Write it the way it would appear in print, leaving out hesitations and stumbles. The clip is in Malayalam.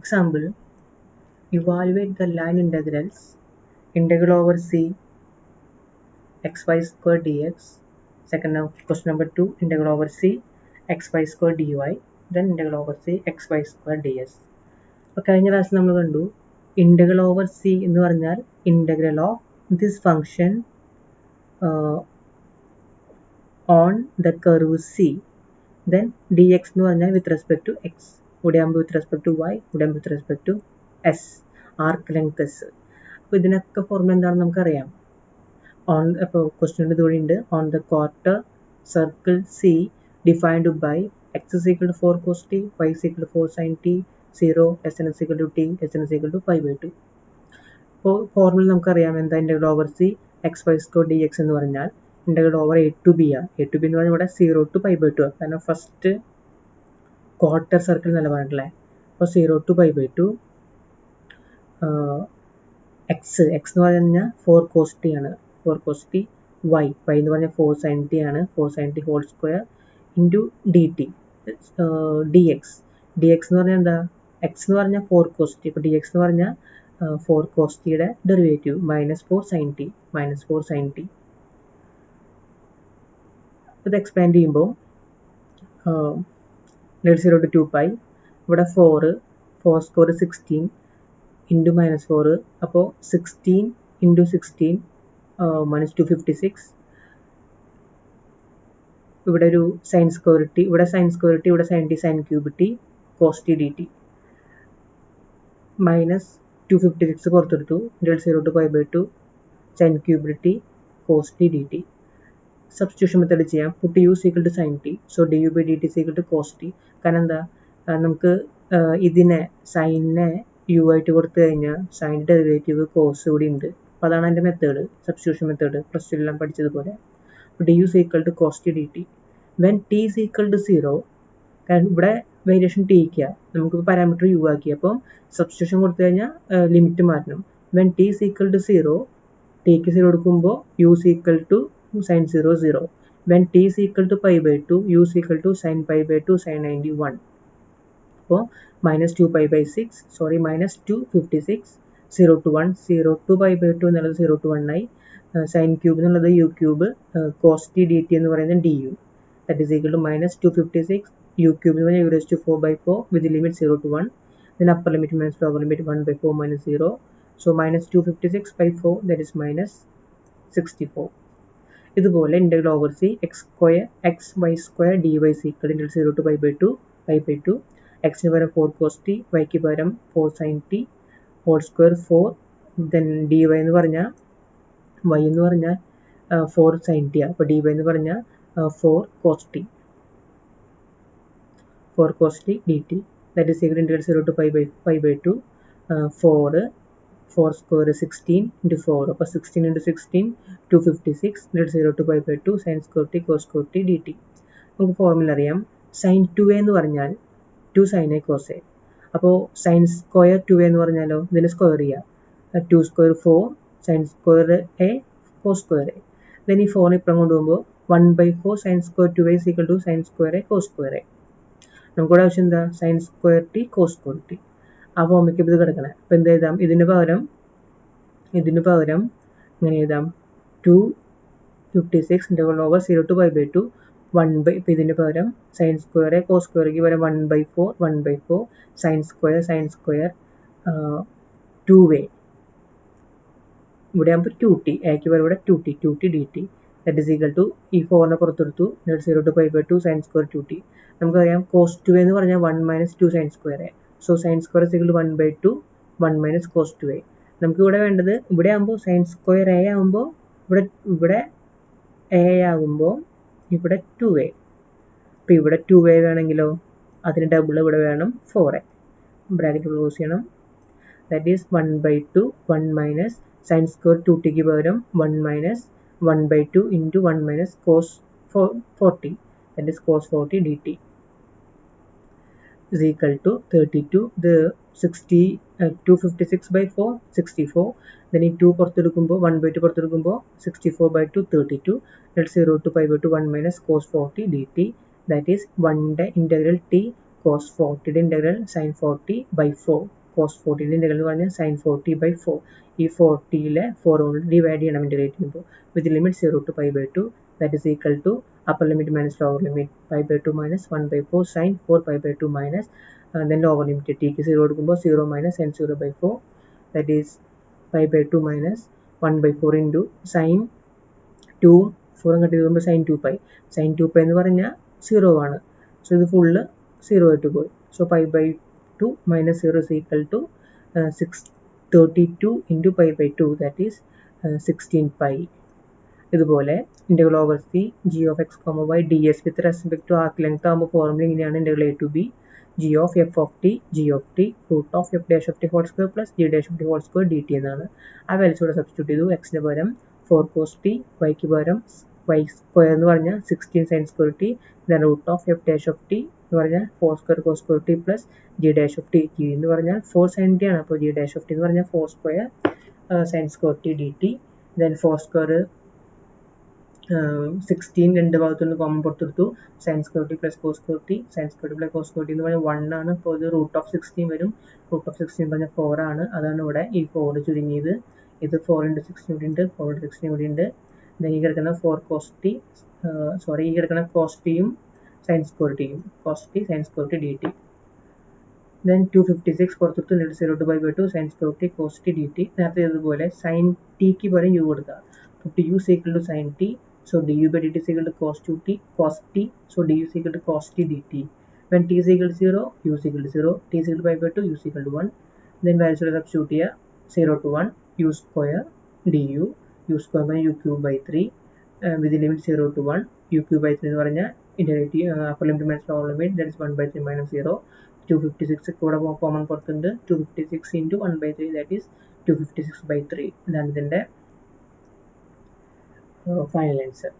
Example, evaluate the line integrals integral over c xy square dx. Second question number 2, integral over c xy square dy, then integral over c xy square ds. അപ്പോൾ കഴിഞ്ഞ ക്ലാസ്സിൽ നമ്മൾ കണ്ടു integral over c എന്ന് പറഞ്ഞാൽ integral of this function on the curve c, then dx എന്ന് പറഞ്ഞാൽ with respect to x, ഇവിടെ ആകുമ്പോൾ with respect to y, ഇവിടെ ആകുമ്പോൾ with respect to s, arc length s. അപ്പോൾ ഇതിനൊക്കെ ഫോർമുല എന്താണെന്ന് നമുക്കറിയാം. അപ്പോൾ ക്വസ്റ്റ്യൻ ഇതുവഴി ഉണ്ട്. On the quarter circle c defined by x is equal to 4 cos t, y is equal to 4 sin t, 0 less than is equal to t, less than is equal to 5/2. അപ്പോൾ ഫോർമുല നമുക്കറിയാം എന്താ, integral over c x y square d x എന്ന് പറഞ്ഞാൽ integral over a to b ആണ്. എ ടു ബി എന്ന് പറഞ്ഞാൽ ഇവിടെ 0 to π/2 ആണ്, കാരണം ഫസ്റ്റ് ക്വാർട്ടർ സർക്കിൾ എന്നല്ല പറഞ്ഞിട്ടില്ലേ. അപ്പോൾ 0 to π/2 എക്സ് എന്ന് പറഞ്ഞു കഴിഞ്ഞാൽ 4 cos t ആണ്, 4 cos t, y എന്ന് പറഞ്ഞാൽ 4 sin t ആണ്, 4 sin t whole square into d t d x. D x എന്ന് പറഞ്ഞാൽ എന്താ, എക്സ് എന്ന് പറഞ്ഞാൽ 4 cos t, ഇപ്പോൾ ഡി എക്സ് എന്ന് പറഞ്ഞാൽ 4 cos ടിയുടെ derivative -4 sin t, -4 sin t. ഇത് എക്സ്പാൻഡ് ചെയ്യുമ്പോൾ 0 to 2π, ഇവിടെ 4 സ്ക്വയർ 16 ഇൻറ്റു -4, അപ്പോൾ 16 ഇൻറ്റു 16 -256. ഇവിടെ ഒരു സൈൻ സ്ക്വയർ ടി, ഇവിടെ സൈൻ സ്ക്വയർ ടി, ഇവിടെ sine t, sine cube t, cos t d t, -256 പുറത്തെടുത്തു, 0 to π/2 sine cube t, cos t d t. Substitution method ചെയ്യാം. Put u equal to sine t, so d u by d t equal to cos t. കാരണം എന്താ, നമുക്ക് ഇതിനെ സൈനിനെ യു ആയിട്ട് കൊടുത്തു കഴിഞ്ഞാൽ സൈൻ ഡെറിവേറ്റീവ് കോസ് കൂടി ഉണ്ട്. അപ്പോൾ അതാണ് എൻ്റെ method, substitution method, plus two എല്ലാം പഠിച്ചതുപോലെ. D u equal to cos t d t. When t is equal to 0, കാരണം ഇവിടെ വേരിയേഷൻ ടിക്ക് നമുക്ക് പാരാമീറ്റർ യു ആക്കി, അപ്പം സബ്സ്റ്റിറ്റ്യൂഷൻ കൊടുത്തു കഴിഞ്ഞാൽ ലിമിറ്റ് മാറ്റണം. When t is equal to 0, ടിക്ക് 0 കൊടുക്കുമ്പോൾ u is equal to sin 0 0. When t is equal to π/2, u is equal to sin π/2 sin 91. അപ്പോൾ -2π/6, സോറി -256, 0 to 1, 0 to π/2 എന്നുള്ളത് 0 to 1 ആയി. സൈൻ ക്യൂബ് എന്നുള്ളത് u cube, cos t d t എന്ന് പറയുന്നത് d u, that is equal to -256 u cube എന്ന് പറഞ്ഞാൽ u raised to 4/4 with limit 0 to 1, then upper limit minus lower limit 1/4 minus 0, so -256/4, that is -64. ഇതുപോലെ integral over c x y square d y equal integral 0 to π/2 എക്സിന് പകരം 4 cos t, വൈക്ക് പകരം 4 sin t whole square 4, then d y എന്ന് പറഞ്ഞാൽ 4 sin t ആണ്, അപ്പോൾ ഡി വൈ എന്ന് പറഞ്ഞാൽ 4 cos t D t, that is equal integral 0 to π/2 4 square 16 into 4, അപ്പോൾ 16 into 16 256, 0 to π/2 sin square t cos square t dt. നമുക്ക് ഫോർമുല അറിയാം. sin 2a എന്ന് പറഞ്ഞാൽ 2 sin a cos a, അപ്പോൾ sin square 2a എന്ന് പറഞ്ഞാലോ ഇതിനെ സ്ക്വയർ ചെയ്യാം, 2 square 4 sin square a cos square a, then ഈ 4 ഇപ്പം കൊണ്ടുപോകുമ്പോൾ 1/4 sin square 2a is equal to sin square a cos square a. നമുക്കിവിടെ ആവശ്യം എന്താ, sin square t cos square t. ആ ഫോമിലേക്ക് ഇത് കിടക്കണേ. അപ്പോൾ എന്ത് എഴുതാം, ഇതിന് പകരം ഇങ്ങനെ എഴുതാം, 256 ഇൻ്റഗ്രൽ ഓവർ 0 to π/2 ഇപ്പോൾ ഇതിന് പകരം സൈൻ സ്ക്വയർ കോസ് സ്ക്വയർക്ക് പകരം 1/4 സൈൻ സ്ക്വയർ 2a, ഇവിടെ ആകുമ്പോൾ 2t, എക്ക് പകരം ഇവിടെ 2t d t, that is equal to ഈ 4നെ പുറത്തെടുത്തു, 0 to π/2 സൈൻ സ്ക്വയർ 2t. നമുക്കറിയാം കോസ് 2a എന്ന് പറഞ്ഞാൽ 1 - 2 sine square a, so sine square equal to 1/2 1 - cos 2a. നമുക്ക് ഇവിടെ വേണ്ടത്, ഇവിടെ ആകുമ്പോൾ സൈൻ സ്ക്വയർ എ ആകുമ്പോൾ ഇവിടെ എ ആകുമ്പോൾ ഇവിടെ 2a, അപ്പോൾ ഇവിടെ 2a വേണമെങ്കിലോ അതിന് ഡബിൾ ഇവിടെ വേണം 4a, ബ്രാക്കറ്റ് ക്ലോസ് ചെയ്യണം, ദാറ്റ് ഈസ് 1/2 1 - സൈൻ സ്ക്വയർ 2tക്ക് പകരം 1 - 1/2 into 1 - cos 40, that is cos 40 dt is equal to 32. The 256/4 64, then ഈ 2 പുറത്തെടുക്കുമ്പോൾ 1/2 പുറത്തെടുക്കുമ്പോൾ 64/2 32, let 0 to π/2 1 - cos 40 dt, that is 1 ന്റെ integral t cos 40 integral sin 40 by 4. cos 40 integral എന്ന് പറഞ്ഞാൽ sin 40 by 4. ഈ 40ലെ 4 കൊണ്ട് ഡിവൈഡ് ചെയ്യണം ഇൻറ്റഗ്രേറ്റ് ചെയ്യുമ്പോൾ with limit 0 to pi by 2 that is equal to upper limit minus lower limit pi by 2 minus 1 by 4 sin 4 pi by 2 minus then lower limit t ക്ക് 0 കൊടുക്കുമ്പോൾ 0 minus sin 0 by 4 that is pi by 2 minus 1 by 4 into sin 2 4 അങ്ങോട്ട് ചെയ്യുമ്പോൾ sin 2 pi sin 2 pi എന്ന് പറഞ്ഞാൽ 0 ആണ് സോ ഇത് ഫുള്ള് 0 ആയിട്ട് പോയി so pi by 2 minus 0 is equal to 632 into pi by 2 that is 16 pi ഇതുപോലെ integral over c g of x, y ds with respect to arc length ആകുമ്പോൾ ഫോർമുല ഇങ്ങനെയാണ് integral a to b g of f of t g of t root of f dash of t whole square plus g dash of t whole square dt എന്നാണ് ആ വാല്യൂസ് ഇവിടെ സബ്സ്റ്റിറ്റ്യൂട്ട് ചെയ്തു x ന് പകരം 4 cos t y ക്ക് പകരം y സ്ക്വയർ എന്ന് പറഞ്ഞാൽ 16 sin square t then root of f dash of t എന്ന് പറഞ്ഞാൽ 4 square cos square t plus g dash of t g എന്ന് പറഞ്ഞാൽ 4 sin t ആണ് അപ്പോൾ g dash of t എന്ന് പറഞ്ഞാൽ 4 square sin square t dt then 4 square 16 രണ്ട് ഭാഗത്തുനിന്ന് കോമൺ പുറത്തെടുത്തു sin square t plus cos square t sin square t plus cos square t എന്ന് പറഞ്ഞാൽ 1 ആണ് അപ്പോൾ ഇത് root of 16 വരും root of 16 പറഞ്ഞാൽ 4 ആണ് അതാണ് ഇവിടെ ഈ 4 ചുരുങ്ങിയത് ഇത് 4 into 16 ഇവിടെ ഉണ്ട് 4 into 16 ഇവിടെ ഉണ്ട് then ഈ കിടക്കുന്ന 4 cos t ഈ കിടക്കുന്ന cos t യും sin square t യും cos t sin square t dt then 256 പുറത്തെടുത്തു 0 to pi by 2 sin square t cos t dt നേരത്തെ ഇതുപോലെ sin t ക്ക് പകരം u കൊടുക്കുക put u is equal to sin t so du by dt is equal to cos t so du is equal to cos t dt when t is equal to 0 u is equal to 0 t is equal to pi by 2 u is equal to 1 then values substitute here 0 to 1 u square du u square by u cube by 3 with the limit 0 to 1 u cube by 3 എന്ന് പറഞ്ഞാൽ integrate upper limit minus lower limit that is 1 by 3 minus 0 256 കൂടെ കോമൺ പുറത്തുണ്ട് 256 into 1 by 3 that is 256 by 3 ഇതാണ് ഇതിൻ്റെ final answer